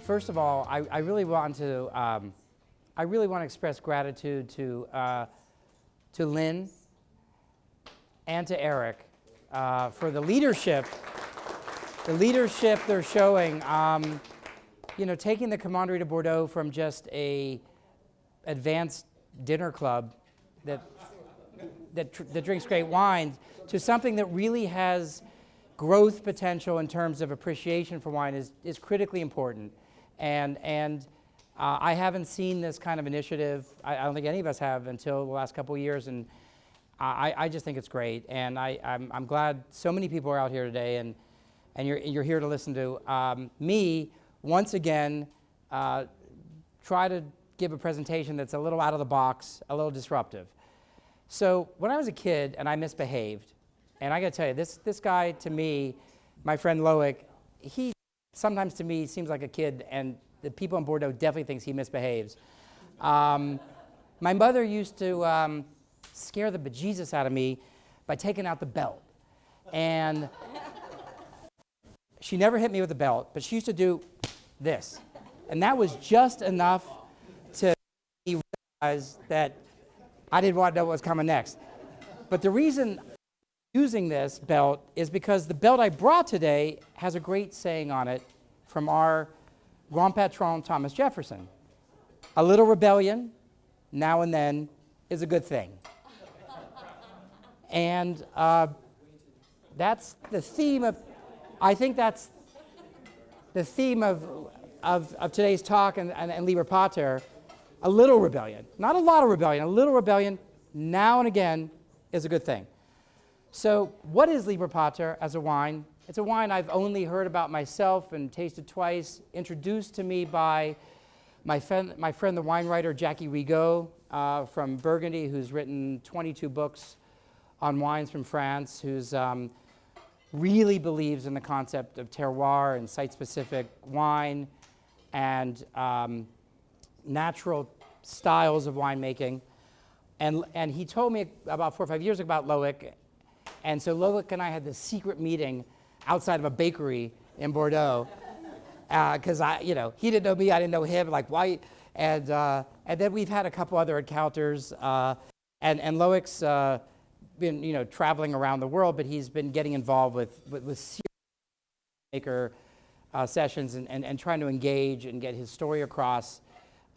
first of all, I really want to express gratitude to Lynn and to Eric for the leadership they're showing. Taking the Commanderie to Bordeaux from just a advanced dinner club that drinks great wine to something that really has growth potential in terms of appreciation for wine is critically important. And I haven't seen this kind of initiative, I don't think any of us have, until the last couple of years, and I just think it's great. And I'm glad so many people are out here today, and you're here to listen to me once again try to give a presentation that's a little out of the box, a little disruptive. So when I was a kid and I misbehaved, and I got to tell you, this guy to me, my friend Loic, he sometimes to me seems like a kid, and the people in Bordeaux definitely thinks he misbehaves. My mother used to scare the bejesus out of me by taking out the belt. And she never hit me with the belt, but she used to do this. And that was just enough to realize that I didn't want to know what was coming next. But the reason I'm using this belt is because the belt I brought today has a great saying on it from our grand patron, Thomas Jefferson. A little rebellion, now and then, is a good thing. And that's the theme of, I think that's the theme of today's talk and Liber Pater. A little rebellion, not a lot of rebellion, a little rebellion now and again is a good thing. So what is Liber Pater as a wine? It's a wine I've only heard about myself and tasted twice, introduced to me by my friend the wine writer Jackie Rigaud from Burgundy, who's written 22 books on wines from France, who's really believes in the concept of terroir and site-specific wine and natural styles of winemaking. And he told me about 4 or 5 years ago about Loic. And so Loic and I had this secret meeting outside of a bakery in Bordeaux. Because he didn't know me, I didn't know him, like why? And then we've had a couple other encounters. And Loic's been traveling around the world, but he's been getting involved with serious maker sessions and trying to engage and get his story across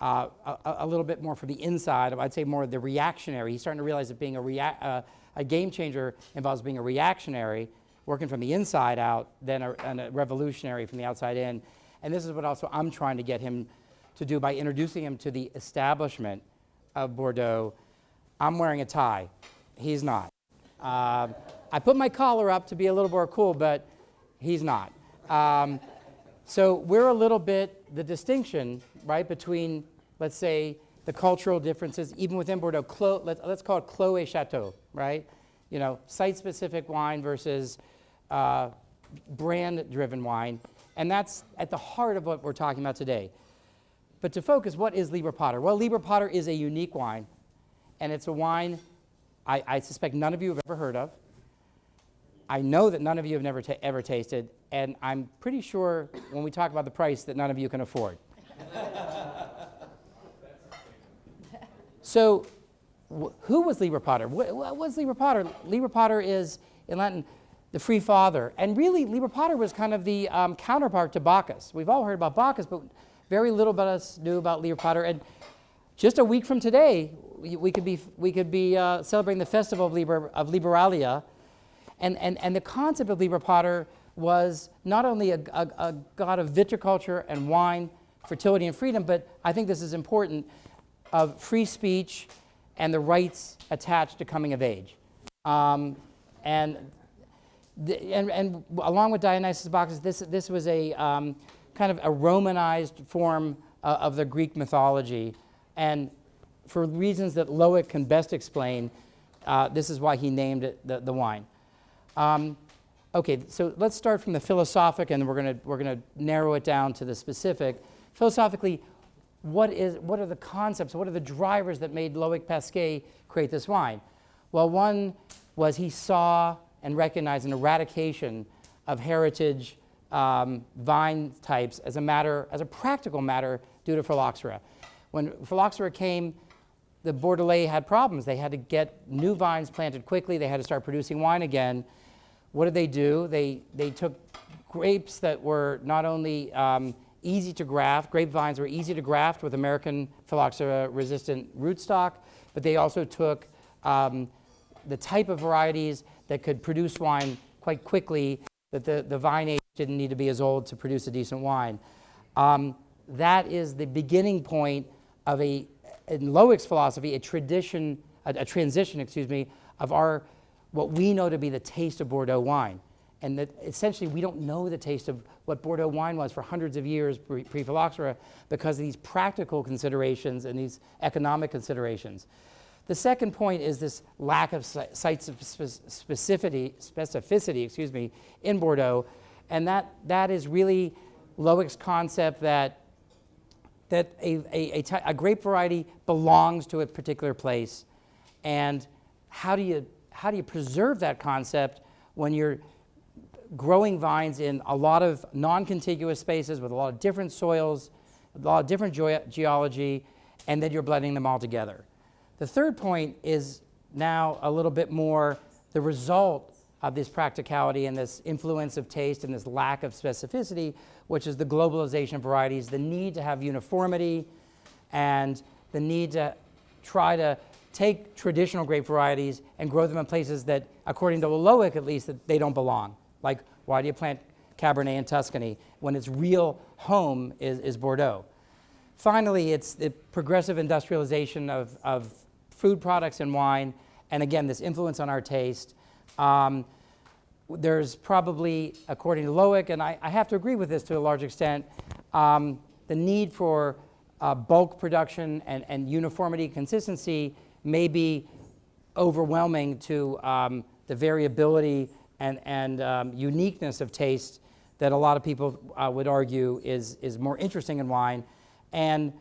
a little bit more from the inside. I'd say more the reactionary. He's starting to realize that being a game changer involves being a reactionary, working from the inside out, than a revolutionary from the outside in. And this is what also I'm trying to get him to do by introducing him to the establishment of Bordeaux. I'm wearing a tie. He's not. I put my collar up to be a little more cool, but he's not. So we're a little bit the distinction, right, between, let's say, the cultural differences, even within Bordeaux. Let's call it Clos et Chateau, right? Site-specific wine versus brand-driven wine. And that's at the heart of what we're talking about today. But to focus, what is Liber Pater? Well, Liber Pater is a unique wine, and it's a wine I suspect none of you have ever heard of. I know that none of you have never ever tasted, and I'm pretty sure when we talk about the price that none of you can afford. So who was Liber Pater? What was Liber Pater? Liber Pater is, in Latin, the free father. And really, Liber Pater was kind of the counterpart to Bacchus. We've all heard about Bacchus, but very little of us knew about Liber Pater. And just a week from today, we could be celebrating the festival of Liberalia. And the concept of Liber Pater was not only a god of viticulture and wine, fertility and freedom, but I think this is important, of free speech and the rights attached to coming of age. And along with Dionysius Bacchus, this was a kind of a Romanized form of the Greek mythology. And for reasons that Loic can best explain, this is why he named it the wine. Okay, so let's start from the philosophic, and we're gonna narrow it down to the specific. Philosophically, what are the concepts, what are the drivers that made Loic Pasquet create this wine? Well, one was he saw and recognized an eradication of heritage vine types as a practical matter due to phylloxera. When phylloxera came, the Bordelais had problems. They had to get new vines planted quickly. They had to start producing wine again. What did they do? They took grapes that were not only easy to graft, grapevines were easy to graft with American phylloxera-resistant rootstock, but they also took the type of varieties that could produce wine quite quickly, that the vine age didn't need to be as old to produce a decent wine. That is the beginning point of in Loic's philosophy, a transition, of what we know to be the taste of Bordeaux wine. And that essentially we don't know the taste of what Bordeaux wine was for hundreds of years pre-phylloxera because of these practical considerations and these economic considerations. The second point is this lack of site specificity, in Bordeaux, and that is really Loic's concept that a grape variety belongs to a particular place, and how do you preserve that concept when you're growing vines in a lot of non-contiguous spaces with a lot of different soils, a lot of different geology, and then you're blending them all together. The third point is now a little bit more the result of this practicality and this influence of taste and this lack of specificity, which is the globalization of varieties, the need to have uniformity, and the need to try to take traditional grape varieties and grow them in places that, according to Loic at least, that they don't belong. Like, why do you plant Cabernet in Tuscany when its real home is Bordeaux? Finally, it's the progressive industrialization of food products and wine, and again, this influence on our taste. There's probably, according to Loic, and I have to agree with this to a large extent, the need for bulk production and uniformity, consistency may be overwhelming to the variability and uniqueness of taste that a lot of people would argue is more interesting in wine. And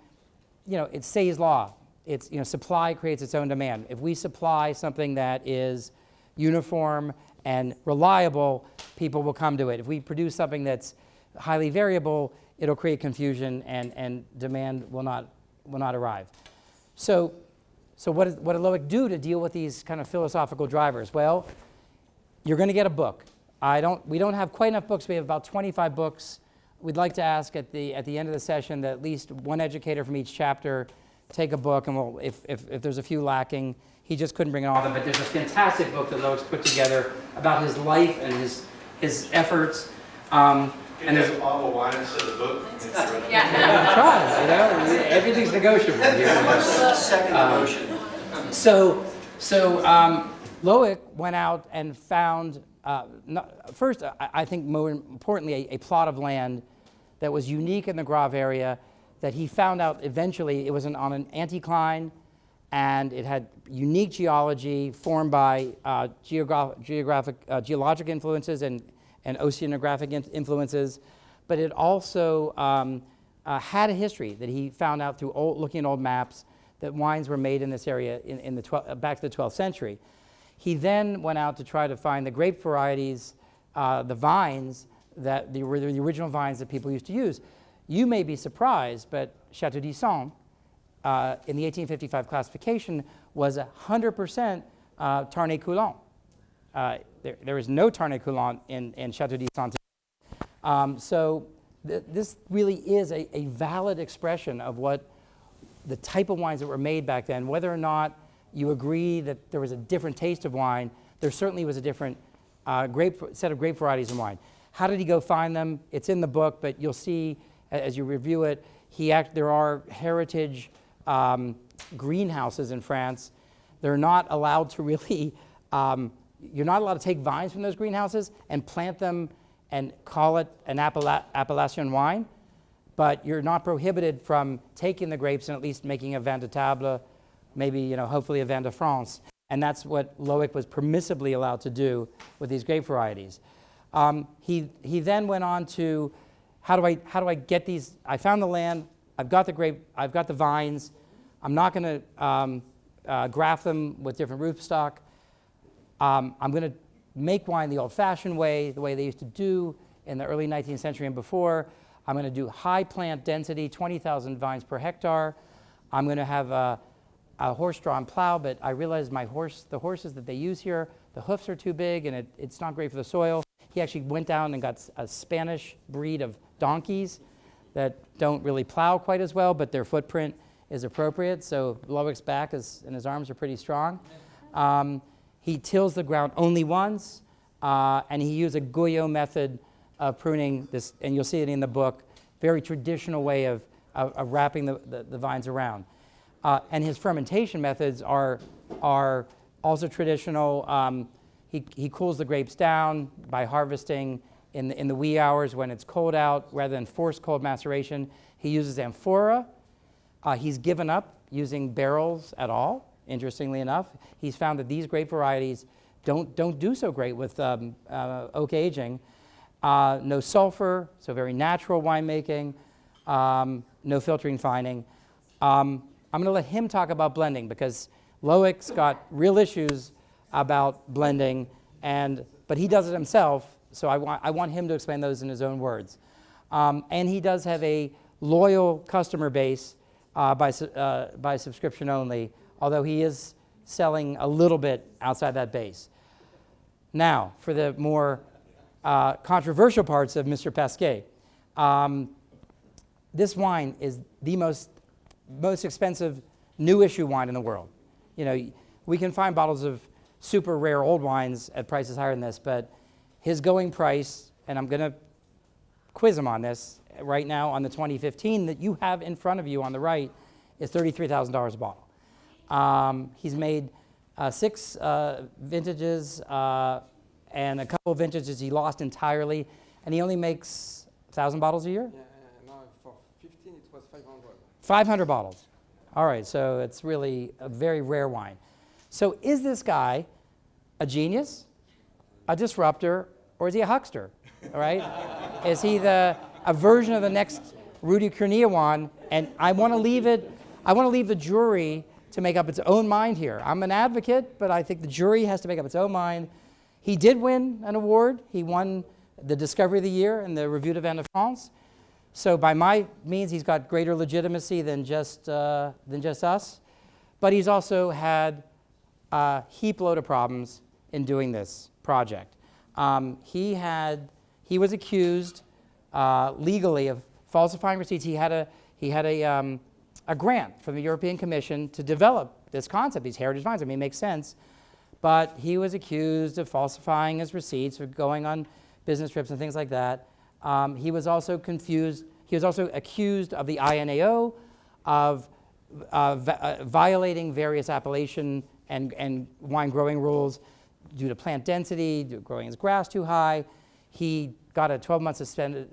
it's Say's law. It's supply creates its own demand. If we supply something that is uniform and reliable, people will come to it. If we produce something that's highly variable, it'll create confusion and demand will not arrive. So what did Loic do to deal with these kind of philosophical drivers? Well, you're going to get a book. We don't have quite enough books. We have about 25 books. We'd like to ask at the end of the session that at least one educator from each chapter take a book, and if there's a few lacking, he just couldn't bring all of them. But there's a fantastic book that Loic's put together about his life and his efforts. And there's a bottle of wine instead of the book. Yeah. Try, everything's negotiable here. Second emotion. So Loic went out and found, first, I think more importantly, a plot of land that was unique in the Grave area that he found out eventually it was on an anticline, and it had unique geology formed by geologic influences and oceanographic influences, but it also had a history that he found out through looking at old maps that wines were made in this area back to the 12th century. He then went out to try to find the grape varieties, the vines, that were the original vines that people used to use. You may be surprised, but Château d'Isson, in the 1855 classification, was 100% Tarn-et-Coulon. There is no Tarn-et-Coulon in Château d'Isson today. So this really is a valid expression of what the type of wines that were made back then. Whether or not you agree that there was a different taste of wine, there certainly was a different set of grape varieties in wine. How did he go find them? It's in the book, but you'll see as you review it, there are heritage greenhouses in France. They're not allowed to really, you're not allowed to take vines from those greenhouses and plant them and call it an Appellation wine, but you're not prohibited from taking the grapes and at least making a vin de table, maybe, hopefully a vin de France. And that's what Loic was permissibly allowed to do with these grape varieties. He then went on to, how do I get these? I found the land, I've got the vines. I'm not going to graft them with different rootstock. I'm going to make wine the old-fashioned way, the way they used to do in the early 19th century and before. I'm going to do high plant density, 20,000 vines per hectare. I'm going to have a horse-drawn plow, but I realized the horses that they use here, the hoofs are too big and it's not great for the soil. He actually went down and got a Spanish breed of donkeys that don't really plow quite as well, but their footprint is appropriate. So Loic's back and his arms are pretty strong. He tills the ground only once, and he used a Guyot method of pruning this, and you'll see it in the book, very traditional way of wrapping the vines around. And his fermentation methods are also traditional. He cools the grapes down by harvesting in the wee hours when it's cold out, rather than forced cold maceration. He uses amphora. He's given up using barrels at all, interestingly enough. He's found that these grape varieties don't do so great with oak aging. No sulfur, so very natural winemaking. No filtering, fining. I'm going to let him talk about blending because Loic's got real issues about blending, but he does it himself, so I want him to explain those in his own words. And he does have a loyal customer base by subscription only, although he is selling a little bit outside that base. Now, for the more controversial parts of Mr. Pasquet. This wine is the most expensive new issue wine in the world. You know, we can find bottles of super rare old wines at prices higher than this, but his going price, and I'm going to quiz him on this right now on the 2015 that you have in front of you on the right, is $33,000 a bottle. He's made 6 vintages and a couple of vintages he lost entirely, and he only makes 1,000 bottles a year? Yeah, no, for 15 it was 500. 500 bottles. All right, so it's really a very rare wine. So is this guy a genius, a disruptor, or is he a huckster? All right? Is he a version of the next Rudy Kurniawan? And I want to leave the jury to make up its own mind here. I'm an advocate, but I think the jury has to make up its own mind. He did win an award. He won the Discovery of the Year in the Revue de Vin de France. So by my means, he's got greater legitimacy than just us. But he's also had a heap load of problems in doing this project. He was accused legally of falsifying receipts. He had a grant from the European Commission to develop this concept, these heritage vines. I mean, it makes sense. But he was accused of falsifying his receipts, of going on business trips and things like that. He was also accused of the INAO of violating various appellation and wine growing rules due to plant density, due to growing his grass too high. He got a 12-month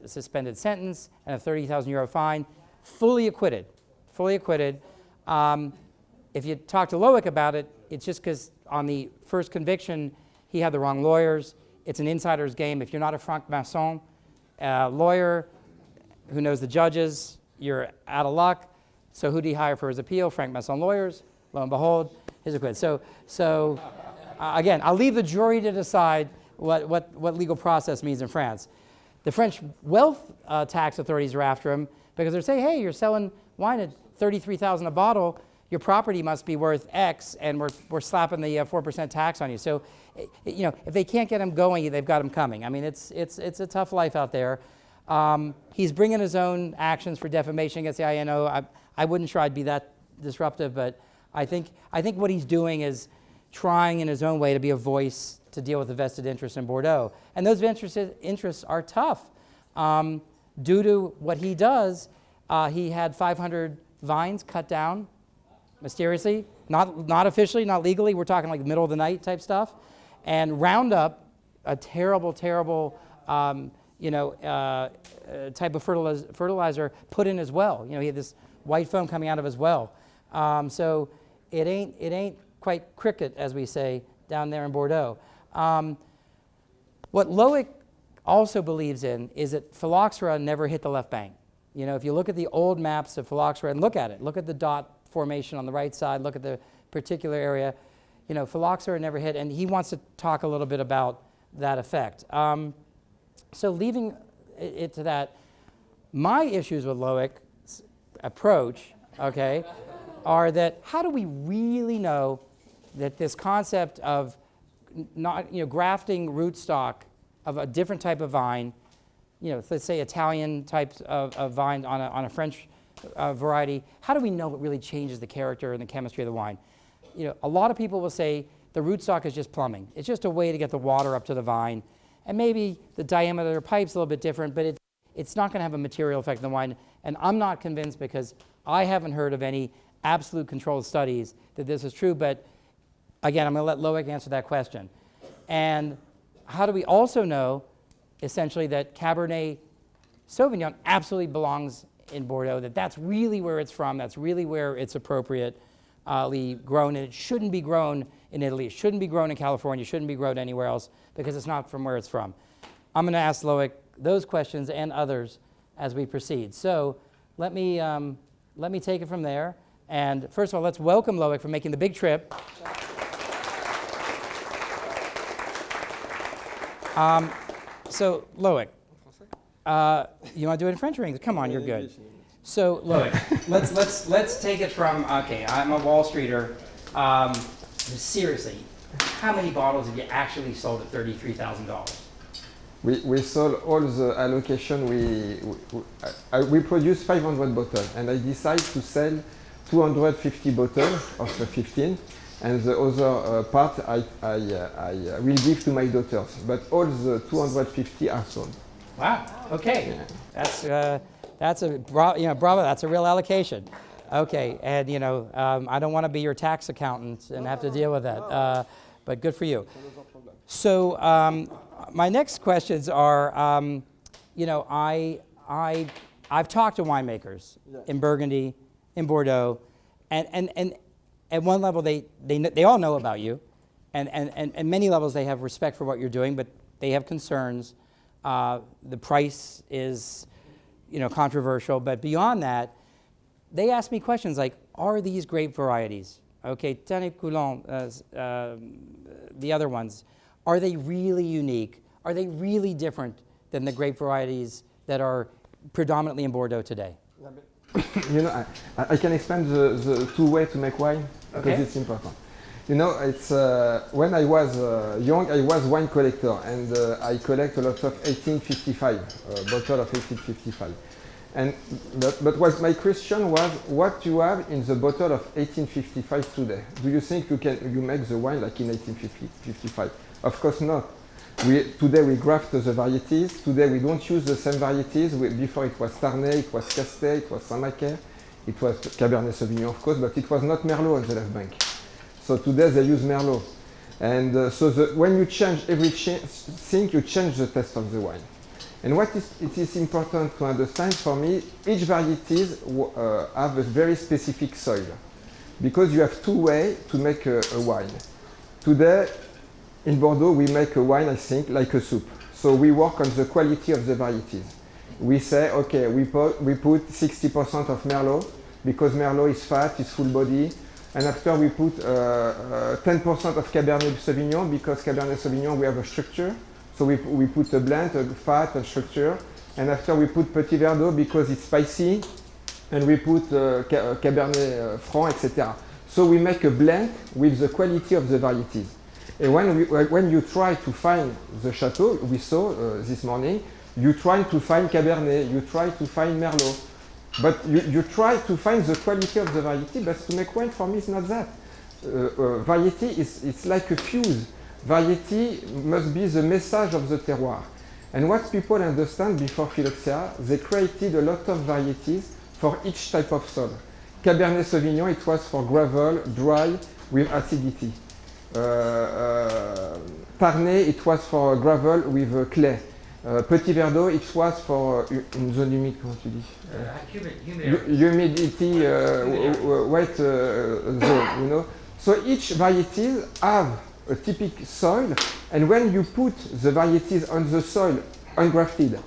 suspended sentence and a 30,000 euro fine, fully acquitted. Fully acquitted. If you talk to Loic about it, it's just because on the first conviction, he had the wrong lawyers. It's an insider's game. If you're not a franc-maçon lawyer who knows the judges, you're out of luck. So who did he hire for his appeal? Franc-maçon lawyers. Lo and behold, he's acquitted. So again, I'll leave the jury to decide what legal process means in France. The French wealth tax authorities are after him because they're saying, hey, you're selling wine at $33,000 a bottle. Your property must be worth X, and we're slapping the 4% tax on you. So, you know, if they can't get him going, they've got him coming. I mean, it's a tough life out there. He's bringing his own actions for defamation against the INO. I wouldn't try to be that disruptive, but I think what he's doing is trying in his own way to be a voice to deal with the vested interests in Bordeaux. And those vested interests are tough. Due to what he does, he had 500 vines cut down mysteriously, not officially, not legally. We're talking like middle of the night type stuff. And Roundup, a terrible, terrible type of fertilizer put in as well. You know, he had this white foam coming out of his well. So it ain't quite cricket, as we say down there in Bordeaux. What Loic also believes in is that phylloxera never hit the left bank. You know, if you look at the old maps of phylloxera and look at it, look at the dot formation on the right side, look at the particular area, you know, phylloxera never hit, and he wants to talk a little bit about that effect. So leaving to that. My issues with Loic's approach, okay, are that how do we really know that this concept of not, grafting rootstock of a different type of vine, let's say Italian types of vine on a French variety, how do we know it really changes the character and the chemistry of the wine? A lot of people will say the rootstock is just plumbing. It's just a way to get the water up to the vine. And maybe the diameter of the pipe's a little bit different, but it's not going to have a material effect on the wine. And I'm not convinced because I haven't heard of any absolute controlled studies that this is true. But again, I'm going to let Loic answer that question. And how do we also know, essentially, that Cabernet Sauvignon absolutely belongs in Bordeaux, that's really where it's from, that's really where it's appropriately grown, and it shouldn't be grown in Italy, it shouldn't be grown in California, it shouldn't be grown anywhere else because it's not from where it's from. I'm going to ask Loic those questions and others as we proceed. So let me take it from there. And first of all, let's welcome Loic for making the big trip. So Loic, you want to do it in French or English? Come on, you're good. So Loic, let's take it from, okay, I'm a Wall Streeter. Seriously, how many bottles have you actually sold at $33,000? We sold all the allocation. We produced 500 bottles, and I decided to sell 250 bottles of the 15, and the other part I will give to my daughters. But all the 250 are sold. Wow. Okay. Yeah. That's a bravo. That's a real allocation. Okay. And I don't want to be your tax accountant and have to deal with that. But good for you. So my next questions are, I've talked to winemakers in Burgundy, in Bordeaux, and at one level they all know about you, and many levels they have respect for what you're doing, but they have concerns. The price is, controversial, but beyond that, they ask me questions like, are these grape varieties, okay, Tannic Coulon, the other ones, are they really unique? Are they really different than the grape varieties that are predominantly in Bordeaux today? I can explain the two ways to make wine because it's important. It's when I was young, I was wine collector, and I collect a lot of 1855 bottle of 1855. But what my question was, what you have in the bottle of 1855 today? Do you think you make the wine like in 1855? Of course not. Today we graft the varieties. Today we don't use the same varieties. Before it was Tarnay, it was Castet, it was Saint-Macaire, it was Cabernet Sauvignon, of course, but it was not Merlot on the left bank. So today they use Merlot. And when you change everything, you change the taste of the wine. And it is important to understand for me, each varieties have a very specific soil. Because you have two ways to make a wine. Today, in Bordeaux, we make a wine, I think, like a soup. So we work on the quality of the varieties. We say, okay, we put 60% of Merlot, because Merlot is fat, is full body. And after we put 10% of Cabernet Sauvignon, because Cabernet Sauvignon, we have a structure. So we put a blend, a fat, a structure. And after we put Petit Verdot, because it's spicy. And we put Cabernet Franc, etc. So we make a blend with the quality of the varieties. And when you try to find the chateau, we saw this morning, you try to find Cabernet, you try to find Merlot. But you try to find the quality of the variety, but to make wine for me is not that. Variety it's like a fuse. Variety must be the message of the terroir. And what people understand before phylloxera, they created a lot of varieties for each type of soil. Cabernet Sauvignon, it was for gravel, dry, with acidity. Tarnay, it was for gravel with clay. Petit Verdot, it was for une zone humide, comment tu dis? Humidity, wet zone, So each varieties have a typical soil, and when you put the varieties on the soil ungrafted,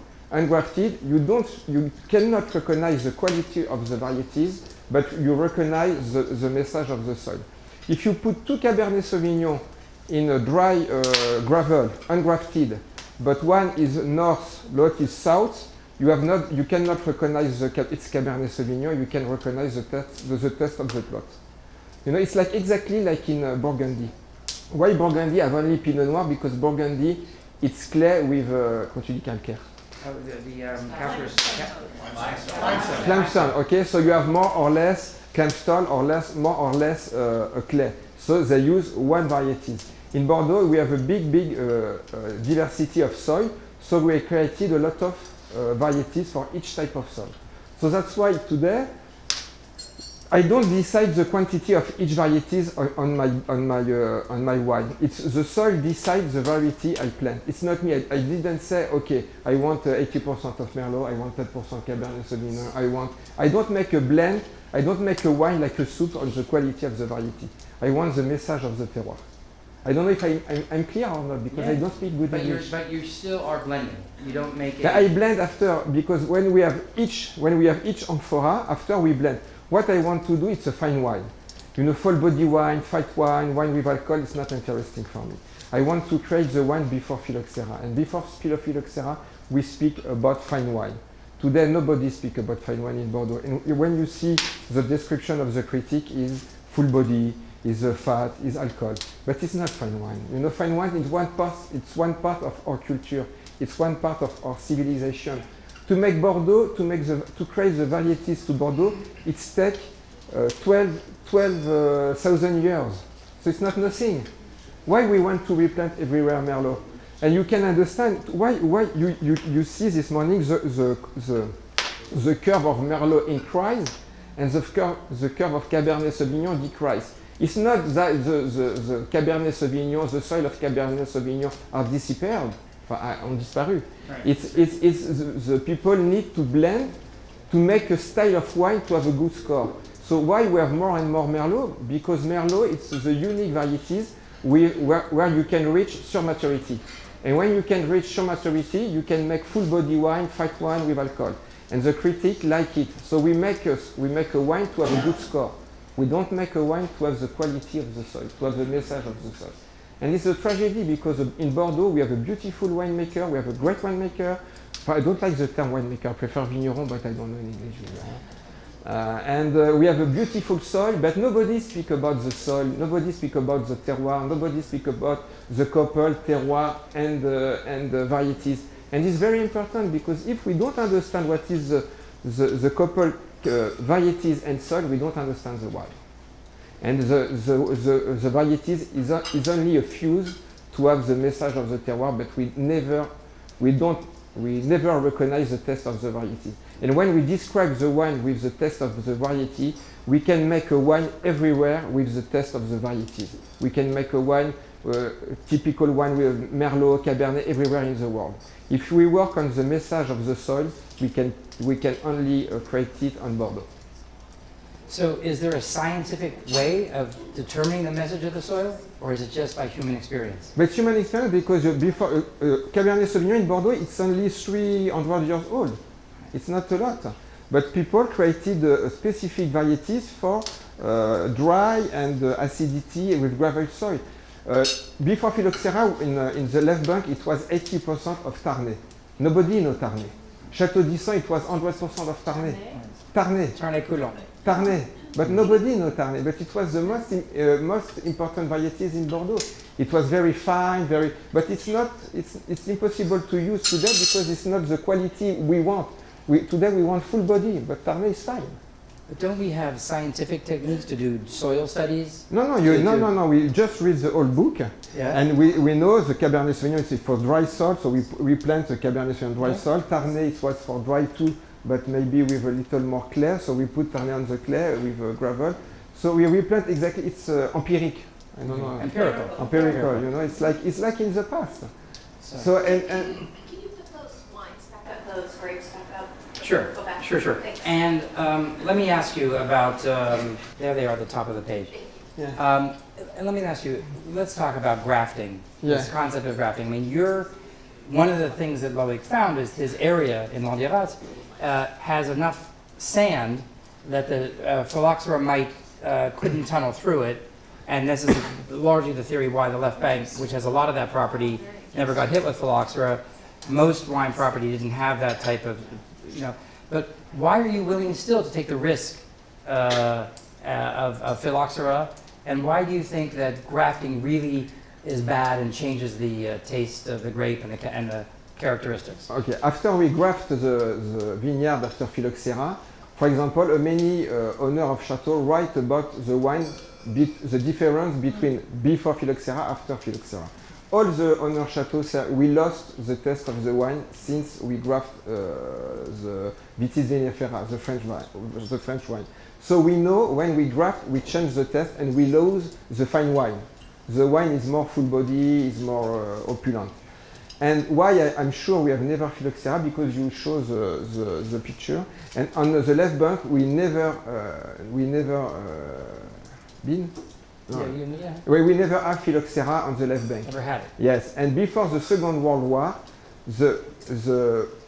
you cannot recognize the quality of the varieties, but you recognize the message of the soil. If you put two Cabernet Sauvignon in a dry gravel, ungrafted, but one is north, Loic is south, you cannot recognize it's Cabernet Sauvignon, you can recognize the taste of the plot. You know, it's like exactly like in Burgundy. Why Burgundy have only Pinot Noir? Because Burgundy, it's clay with, quand tu dis calcaire? Limestone, okay, so you have more or less limestone or more or less clay. So they use one varieties. In Bordeaux, we have a big diversity of soil, so we created a lot of varieties for each type of soil. So that's why today, I don't decide the quantity of each varieties on my wine. It's the soil decides the variety I plant. It's not me. I didn't say, okay, I want 80% of Merlot, I want 10% Cabernet Sauvignon, I don't make a blend, I don't make a wine like a soup on the quality of the variety. I want the message of the terroir. I don't know if I'm clear or not, because I don't speak good English. But you still are blending. You don't make it. I blend after, because when we have each amphora, after we blend. What I want to do, it's a fine wine. You know, full body wine, fight wine with alcohol, it's not interesting for me. I want to create the wine before phylloxera. And before phylloxera, we speak about fine wine. Today, nobody speaks about fine wine in Bordeaux. And when you see the description of the critic is full body, is fat, is alcohol. But it's not fine wine. You know, fine wine is it's one part of our culture. It's one part of our civilization. To make Bordeaux, to create the varieties to Bordeaux, it's take 12,000 years. So it's not nothing. Why we want to replant everywhere Merlot? And you can understand why you see this morning the curve of Merlot increase and the curve of Cabernet Sauvignon decrease. It's not that the Cabernet Sauvignon, the soil of Cabernet Sauvignon are disappeared. Ont disparu. Right. It's the people need to blend to make a style of wine to have a good score. So why we have more and more Merlot? Because Merlot, it's the unique varieties where you can reach sur maturity. And when you can reach sur maturity, you can make full body wine, fight wine with alcohol. And the critic like it. So we make a wine to have a good score. We don't make a wine to have the quality of the soil, to have the message of the soil. And it's a tragedy because in Bordeaux, we have a beautiful winemaker, we have a great winemaker. I don't like the term winemaker, I prefer vigneron, but I don't know in English. And we have a beautiful soil, but nobody speaks about the soil, nobody speaks about the terroir, nobody speaks about the couple, terroir, and varieties. And it's very important because if we don't understand what is the couple, varieties and soil, we don't understand the why. And the varieties is only a fuse to have the message of the terroir, but we never recognize the taste of the variety. And when we describe the wine with the taste of the variety, we can make a wine everywhere with the taste of the varieties. We can make a wine, typical wine with Merlot, Cabernet, everywhere in the world. If we work on the message of the soil, we can only create it on Bordeaux. So is there a scientific way of determining the message of the soil, or is it just by human experience? But human experience, because before Cabernet Sauvignon in Bordeaux, it's only 300 years old. It's not a lot. But people created specific varieties for dry and acidity with gravel soil. Before phylloxera, in the left bank, it was 80% of Tarnay. Nobody knows Tarnay. Château d'Isson, it was 100% of Tarnay. Tarnay. Tarnay-Coulant. Tarnay, but nobody knows Tarnay. But it was the most important varieties in Bordeaux. It was very fine, but it's not. It's impossible to use today because it's not the quality we want. Today we want full body, but Tarnay is fine. But don't we have scientific techniques to do soil studies? No. We just read the old book, and we know the Cabernet Sauvignon is for dry soil, so we plant the Cabernet Sauvignon dry soil. Tarnay it was for dry too, but maybe with a little more clay, so we put Tarnay on the clay with gravel. So we replant exactly. It's empiric. I don't know. Empirical. You know, it's like in the past. So and Can you put those wines back up, those grapes back up? Sure. Go back. Sure. Thanks. And let me ask you about, there they are at the top of the page. yeah. And let me ask you, let's talk about grafting, this Yeah. concept of grafting. I mean, one of the things that Loic found is his area in Landiras has enough sand that the phylloxera mite couldn't tunnel through it. And this is largely the theory why the left bank, which has a lot of that property, never got hit with phylloxera. Most wine property didn't have that type of, but why are you willing still to take the risk of phylloxera? And why do you think that grafting really is bad and changes the taste of the grape and the characteristics? Okay, after we graft the vineyard after phylloxera, for example, many owners of chateau write about the wine, the difference between before phylloxera, after phylloxera. All the owner chateau say we lost the taste of the wine since we graft the Vitis vinifera, the French wine. So we know when we graft, we change the taste and we lose the fine wine. The wine is more full body, is more opulent. And why I'm sure we have never phylloxera, because you show the picture. And on the left bank, we never been. No. Yeah. We never have phylloxera on the left bank. Never had it. Yes, and before the Second World War,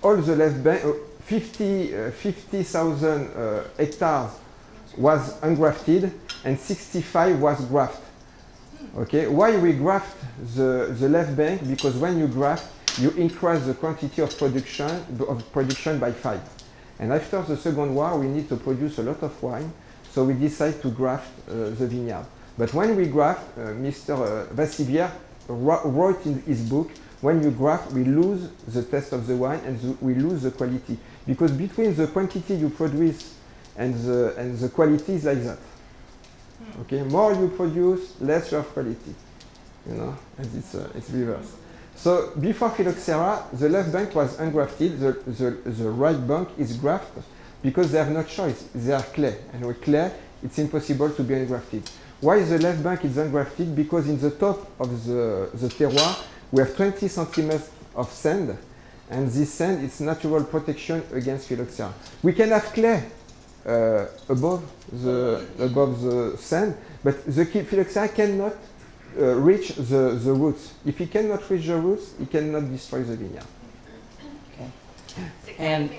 all the left bank, 50,000 hectares was ungrafted and 65 was grafted. Okay, why we graft the left bank? Because when you graft, you increase the quantity of production by 5. And after the Second War, we need to produce a lot of wine, so we decide to graft the vineyard. But when we graft, Mr. Vassivière wrote in his book, when you graft, we lose the taste of the wine and we lose the quality. Because between the quantity you produce and the quality is like that. Okay, more you produce, less you have quality. And it's reverse. So before phylloxera, the left bank was ungrafted, the right bank is grafted because they have no choice. They are clay, and with clay, it's impossible to be ungrafted. Why the left bank is ungrafted? Because in the top of the terroir, we have 20 centimeters of sand, and this sand is natural protection against phylloxera. We can have clay above the sand, but the phylloxera cannot reach the roots. If it cannot reach the roots, it cannot destroy the vineyard. Okay. And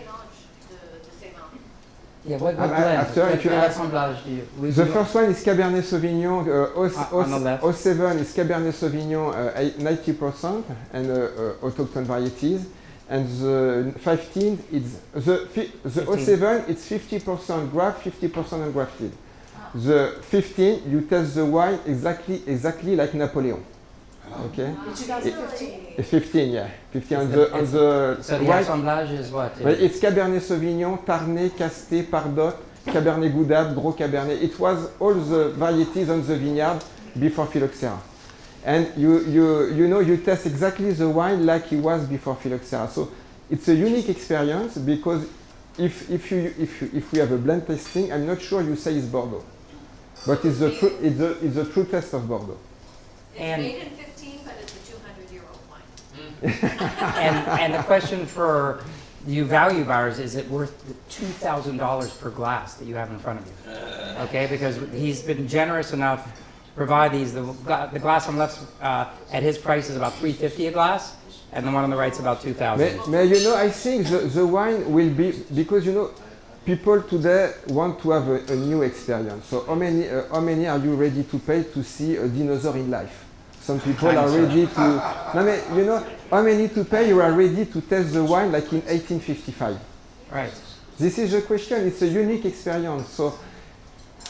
yeah, what blend? After, if you have, assemblage do you? the first one is Cabernet Sauvignon. On the left. 07 is Cabernet Sauvignon, 90%, and autochthon varieties. And the 15 is the 07. It's 50% graft, 50% ungrafted. The 15, you test the wine exactly like Napoleon. Okay. Did you guys have 15? 15, yeah. 15 on the So the right. assemblage is what? It's Cabernet Sauvignon, Tarnet, Casté, Pardot, Cabernet Goudab, Gros Cabernet. It was all the varieties on the vineyard before phylloxera. And you test exactly the wine like it was before phylloxera. So it's a unique experience because if we have a blend tasting, I'm not sure you say it's Bordeaux, but it's the true test of Bordeaux. It's And- made in 15, but it's a 200-year-old wine. and the question for you value buyers, is it worth the $2,000 per glass that you have in front of you? Okay, because he's been generous enough to provide these. The glass on the left at his price is about $350 a glass, and the one on the right is about $2,000. May I think the wine will be, because people today want to have a new experience. So how many are you ready to pay to see a dinosaur in life? Some people are ready to. No, how many to pay? You are ready to test the wine like in 1855. Right. This is the question. It's a unique experience. So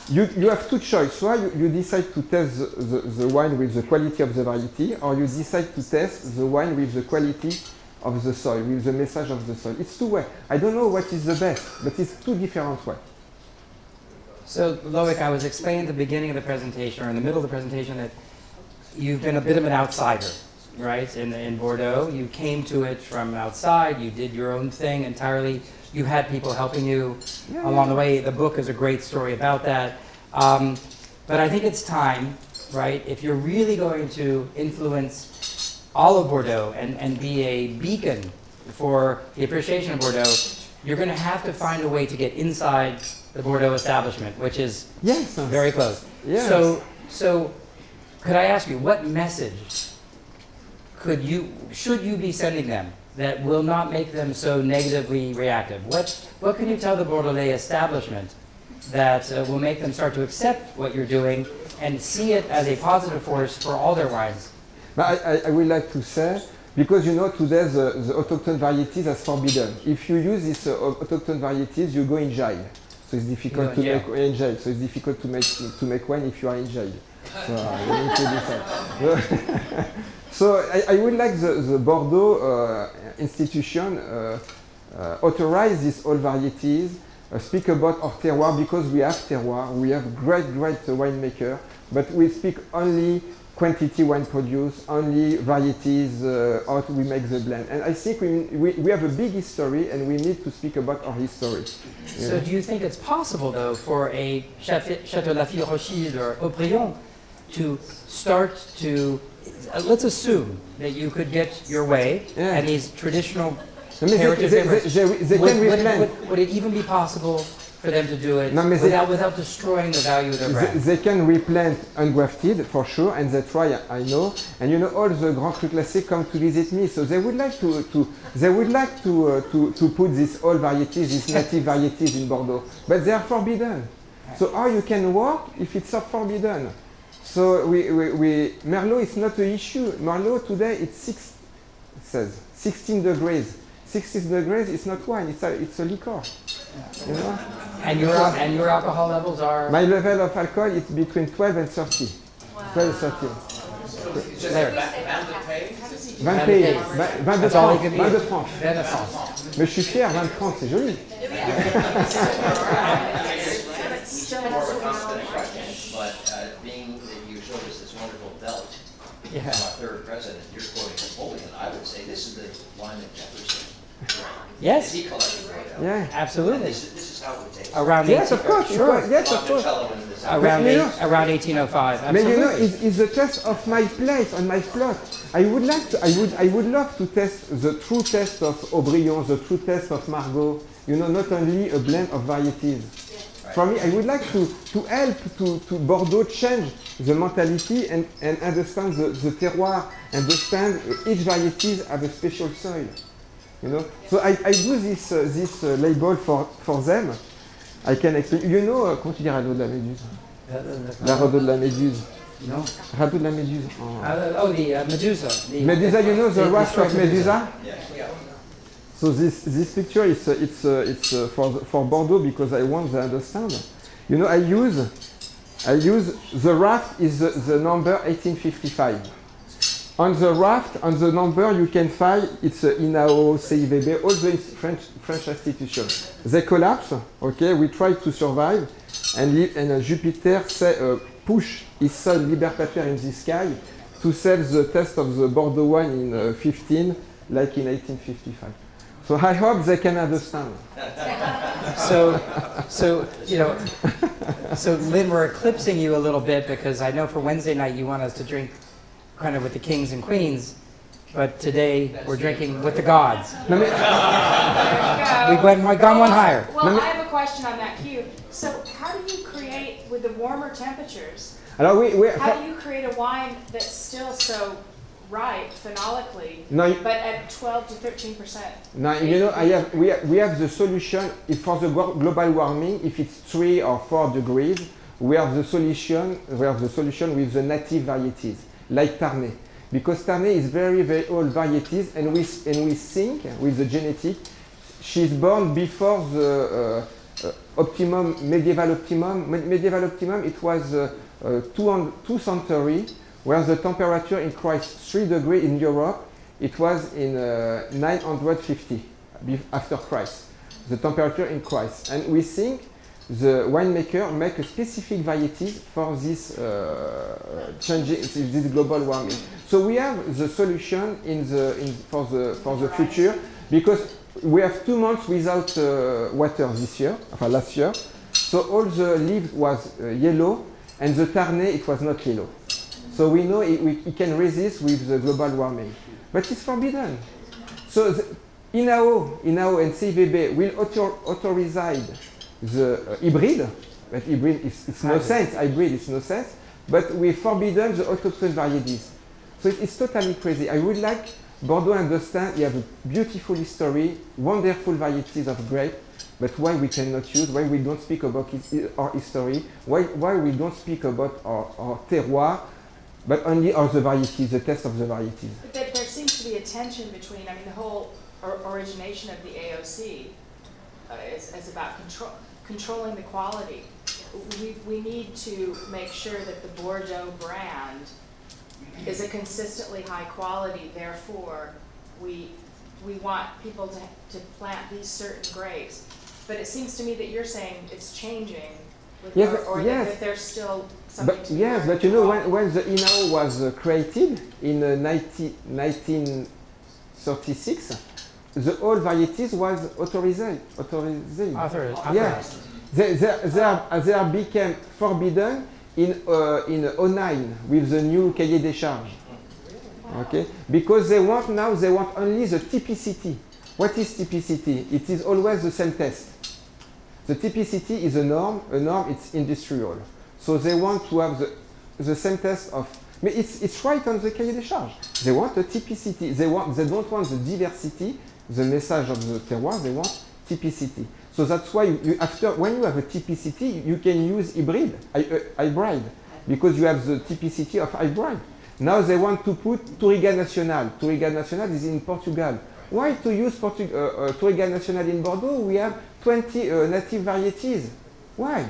you have two choices. Why you decide to test the wine with the quality of the variety, or you decide to test the wine with the quality of the soil, with the message of the soil. It's two ways. I don't know what is the best, but it's two different ways. So, Loic, I was explaining at the beginning of the presentation, or in the middle of the presentation, that you've been a bit of an outsider, right? In Bordeaux, you came to it from outside. You did your own thing entirely. You had people helping you along the way. The book is a great story about that. But I think it's time, right? If you're really going to influence all of Bordeaux and be a beacon for the appreciation of Bordeaux, you're going to have to find a way to get inside the Bordeaux establishment, which is very close. Yes. So could I ask you, what message should you be sending them that will not make them so negatively reactive? What can you tell the Bordeaux establishment that will make them start to accept what you're doing and see it as a positive force for all their wines? But I would like to say, Because you know today the autochtone varieties are forbidden. If you use these autochtone varieties, you go in jail. So it's difficult to make in jail. So it's difficult to make wine if you are in jail. So you need to decide. So I would like the Bordeaux institution authorize these all varieties, speak about our terroir, because we have terroir, we have great winemaker, but we speak only quantity wine produced, only varieties, how we make the blend. And I think we have a big history and we need to speak about our history. So do you think it's possible, though, for a Château Lafite Rochille or Aubryon to start to, let's assume that you could get your way and these traditional heritage they can replant. Would it even be possible for them to do it without destroying the value of their brand? They can replant ungrafted for sure, and they try. I know, and you know all the Grand Cru Classique come to visit me, so they would like to put these old varieties, these native varieties in Bordeaux, but they are forbidden. So how you can work if it's not forbidden? So Merlot is not an issue. Merlot today it's 16 degrees. 16 degrees is not wine, it's a liquor. You know? And your alcohol levels are? My level of alcohol is between 12 and 30. Wow. 12 and 30. There. 20 francs. Mais je suis fier, 20 francs, c'est joli. More of a constant question, but being that you showed us this wonderful Delt, our third president, you're quoting Napoleon, I would say this is the wine that Jefferson. Yes. He collected Bordeaux. Yeah. Absolutely. This is how it would taste. Around Yes, of course. Sure. Yes, of course. Around 1805. But you know, Absolutely. it's the test of my place on my plot. I would love to test the true test of Aubryon, the true test of Margaux. You know, not only a blend of varieties. For me, I would like to help to Bordeaux change the mentality and understand the terroir, understand each varieties have a special soil. You know, so I do this label for them. I can explain. You know, comment tu dis radeau de la méduse? La radeau de la méduse. No. Radeau de la méduse. The Medusa. Medusa, you know the raft of Medusa? Yeah. So this picture it's for Bordeaux because I want to understand. You know, I use the raft is the number 1855. On the raft, on the number you can find it's INAO, CIVB, all the French institutions. They collapse. Okay, we try to survive, and Jupiter push his son Liber Pater in the sky to sell the test of the Bordeaux wine in 15, like in 1855. So I hope they can understand. So you know, so Lynn, we're eclipsing you a little bit because I know for Wednesday night you want us to drink kind of with the kings and queens, but today we're drinking with the gods. There you go. We've gone one higher. Well, I have a question on that cue. So how do you create, with the warmer temperatures, Alors how do you create a wine that's still so ripe phenolically, No, but at 12 to 13%? now you know we have the solution if for the global warming. If it's 3 or 4 degrees, we have the solution. We have the solution with the native varieties like Ternay, because Ternay is very old varieties, and we think with the genetic, she's born before the medieval optimum. Medieval optimum, it was 2 centuries, where the temperature increased 3 degrees in Europe. It was in 950 after Christ. The temperature increased, and we think the winemaker make a specific varieties for this changing this global warming. So we have the solution for the future, because we have 2 months without water this year, last year. So all the leaves was yellow, and the Ternay it was not yellow. So we know it can resist with the global warming, but it's forbidden. So INAO and CVB will authorize the hybrid, but hybrid it's no sense. Hybrid is no sense, but we forbidden the autochtone varieties. So it's totally crazy. I would like Bordeaux understand you have a beautiful history, wonderful varieties of grape, but why we cannot use, why we don't speak about our history, why we don't speak about our terroir, but only of the varieties, the test of the varieties. But there seems to be a tension between, I mean, the whole origination of the AOC is about controlling the quality. We need to make sure that the Bordeaux brand is a consistently high quality. Therefore, we want people to plant these certain grapes. But it seems to me that you're saying it's changing, Yes, or yes. that there's still something But to be yes, learned but you know, about. when the INAO was created in 1936, the all varieties was authorized. Yeah, they are became forbidden in 09 with the new cahier des charges. Okay, because they want only the typicity. What is typicity? It is always the same test. The typicity is a norm it's industrial. So they want to have the same test of, but it's right on the cahier des charges. They want a typicity. They don't want the diversity, the message of the terroir, they want typicity. So that's why when you have a typicity, you can use hybrid, because you have the typicity of hybrid. Now they want to put Touriga Nacional. Touriga Nacional is in Portugal. Why to use Touriga Nacional in Bordeaux? We have 20 native varieties. Why?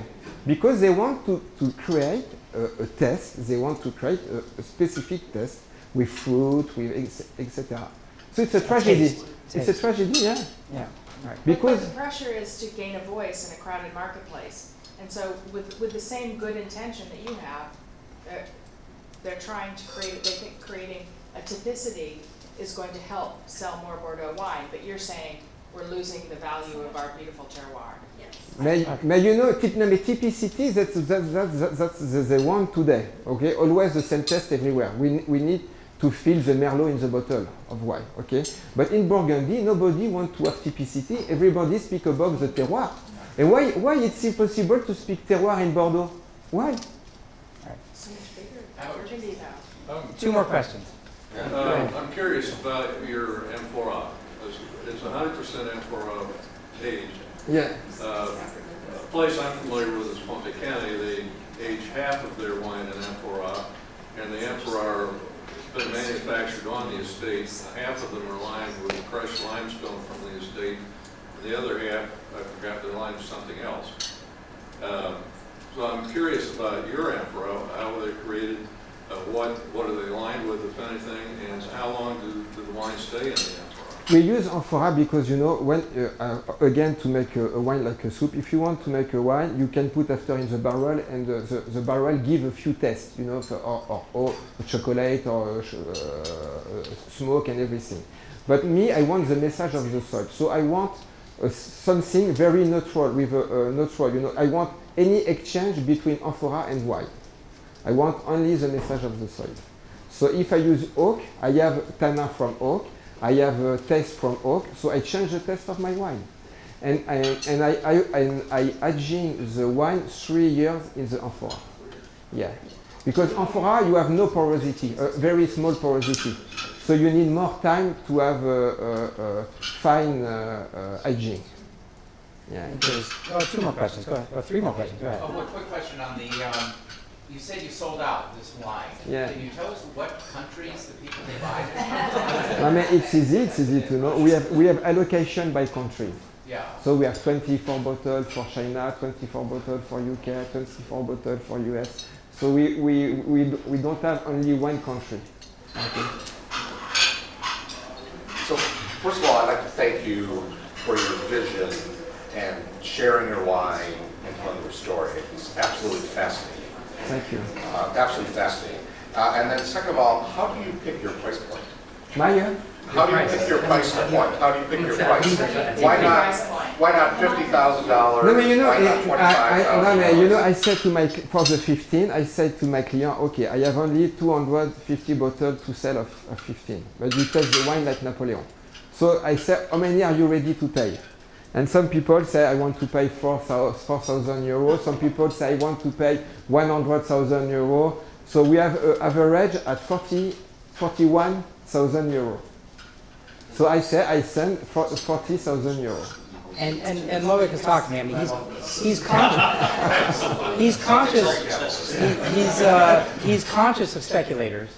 Because they want to create a test. They want to create a specific test with fruit, with etc. So it's a tragedy. It's a tragedy, yeah. Yeah, right. But the pressure is to gain a voice in a crowded marketplace. And so with the same good intention that you have, they're trying to create, they think creating a typicity is going to help sell more Bordeaux wine, but you're saying we're losing the value of our beautiful terroir. Yes. May you know, typicity, that's they want today, okay? Always the same test everywhere. We need to fill the Merlot in the bottle of wine, okay? But in Burgundy, nobody wants to have typicity. Everybody speaks about the terroir. And why it's impossible to speak terroir in Bordeaux? Why? So much bigger opportunity now. Two more questions. I'm curious about your amphora. It's 100% amphora aged. Yeah. A place I'm familiar with is Ponte County. They age half of their wine in amphora, and the amphora have been manufactured on the estate. Half of them are lined with crushed limestone from the estate, and the other half, I forgot, they're lined with something else. So I'm curious about your amphora. How were they created? What are they lined with, if anything, and how long do the wine stay in the amphora? We use amphora because, you know, when again, to make a wine like a soup, if you want to make a wine, you can put after in the barrel, and the barrel give a few tests, you know, so, or chocolate or smoke and everything. But me, I want the message of the soil. So I want something very neutral, with a neutral, you know, I want any exchange between amphora and wine. I want only the message of the soil. So if I use oak, I have tannin from oak, I have a taste from oak, so I change the taste of my wine. And I aging the wine 3 years in the amphora. Yeah. Because amphora, you have no porosity, very small porosity. So you need more time to have a fine aging. Yeah. Two more questions. Go ahead. Or three more questions. Go ahead. Oh, one quick question on the, you said you sold out this wine. Yeah. Can you tell us what countries the people they buy it I mean, it's easy to know. We have allocation by country. Yeah. So we have 24 bottles for China, 24 bottles for UK, 24 bottles for US. So we don't have only one country. Okay. So first of all, I'd like to thank you for your vision and sharing your wine and telling your story. It's absolutely fascinating. Thank you. Absolutely fascinating. And then second of all, how do you pick your price point? Maya? How do you pick your price point? How do you pick your price? Why not $50,000? No, but you know, Why not $25,000? I said to for the 15, I said to my client, okay, I have only 250 bottles to sell of 15, but you touch the wine like Napoleon. So I said, how many are you ready to pay? And some people say, I want to pay 4,000 euros. Some people say, I want to pay 100,000 euros. So we have an average at 41,000 euros. So I say, I send 40,000 euros. And Loic has talked to me. I mean, he's conscious. He's conscious of speculators,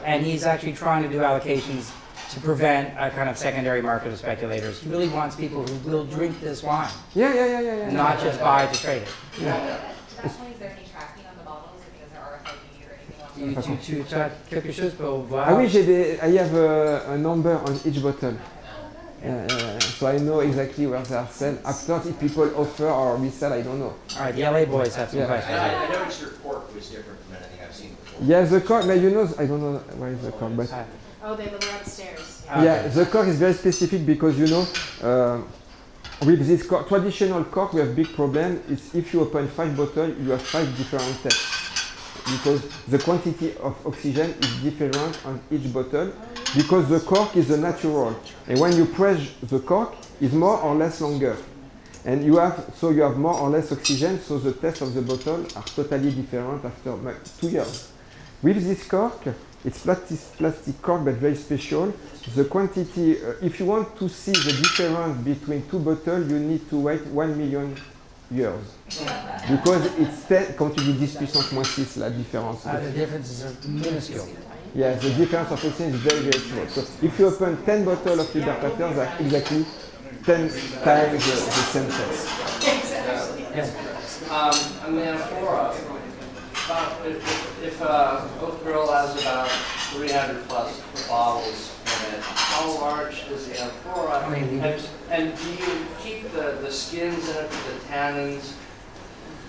and he's actually trying to do allocations to prevent a kind of secondary market of speculators. He really wants people who will drink this wine, Yeah. not just buy to trade it. To that point, is there any tracking on the bottles? I mean, is there RFID or anything else? Tu as quelque chose pour voir? Ah oui, I have a number on each bottle. So I know exactly where they are sold. After, if people offer or resell, I don't know. All right, the LA boys have some questions. I noticed your cork was different from anything I've seen before. Yeah, the cork, but you know, I don't know where is the cork, but Oh, they live upstairs. yeah, the cork is very specific because you know, with this cork, traditional cork, we have big problem. It's if you open 5 bottles, you have 5 different tests because the quantity of oxygen is different on each bottle because the cork is a natural, and when you press the cork, it's more or less longer, and you have more or less oxygen, so the taste of the bottle are totally different after 2 years. With this cork, it's plastic cork, but very special. The quantity, if you want to see the difference between 2 bottles, you need to wait 1 million years. Because it's 10, quand tu dis 10 puissance moins 6, la différence. The differences are minuscule. Yeah, the difference of oxygen is very, very small. So if you open 10 bottles of Liber Pater, they are exactly 10 times the same taste. Yes. On the amphora, if oak barrel has about 300 plus bottles in it, how large is the amphora? How many liters? And do you keep the skins in it for the tannins?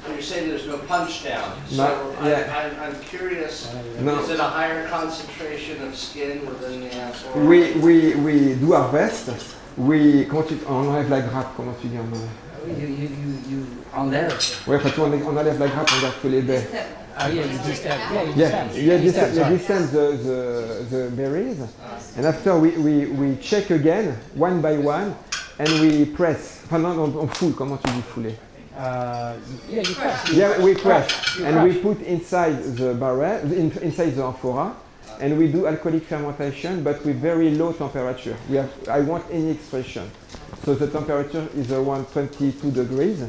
You're saying there's no punch down. So No, yeah. I'm curious, No. is it a higher concentration of skin within the amphora? We do harvest. Comment tu enlève la grappe, comment tu dis en anglais? You enlève. Ouais, enfin, on enlève la grappe, on garde que les baies. Oh yeah, you destem. Yeah, you descend the berries, and after we check again, one by one, and we press. Enfin non, on foule, comment tu dis fouler? Yeah, you press. Yeah, we press, You and crush. we put inside the barrel, inside the amphora, and we do alcoholic fermentation, but with very low temperature. I want any expression. So the temperature is around 22 degrees.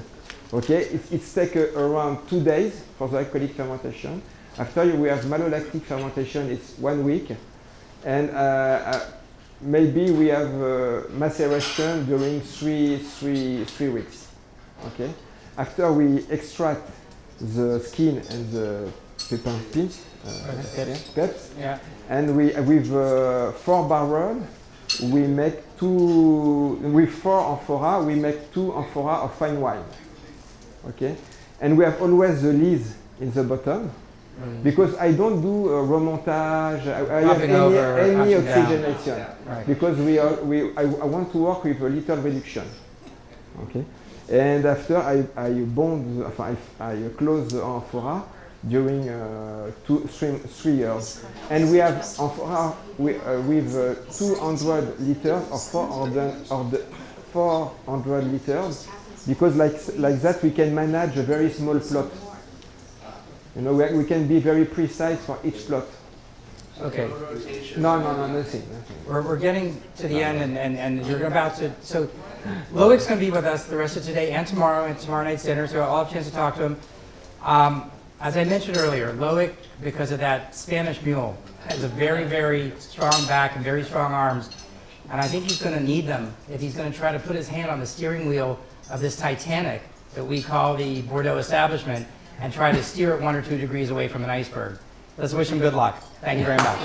Okay, it's take around 2 days for the alcoholic fermentation. After we have malolactic fermentation, it's 1 week, and maybe we have maceration during three weeks. Okay, after we extract the skin and the pins, pips, Yeah. and with 4 barrels, we make 2. With 4 amphora, we make 2 amphora of fine wine. Okay, and we have always the lees in the bottom because I don't do remontage. I have any oxygenation because I want to work with a little reduction. Okay, and after I close the amphora during 3 years, and we have amphora with 200 liters or 400 liters. Because like that we can manage a very small plot. You know, we can be very precise for each plot. Okay. No, nothing. We're getting to the end, and you're about to. So, Loic's going to be with us the rest of today and tomorrow night's dinner. So I'll have a chance to talk to him. As I mentioned earlier, Loic, because of that Spanish mule, has a very, very strong back and very strong arms, and I think he's going to need them if he's going to try to put his hand on the steering wheel of this Titanic that we call the Bordeaux establishment and try to steer it 1 or 2 degrees away from an iceberg. Let's wish him good luck. Thank you very much.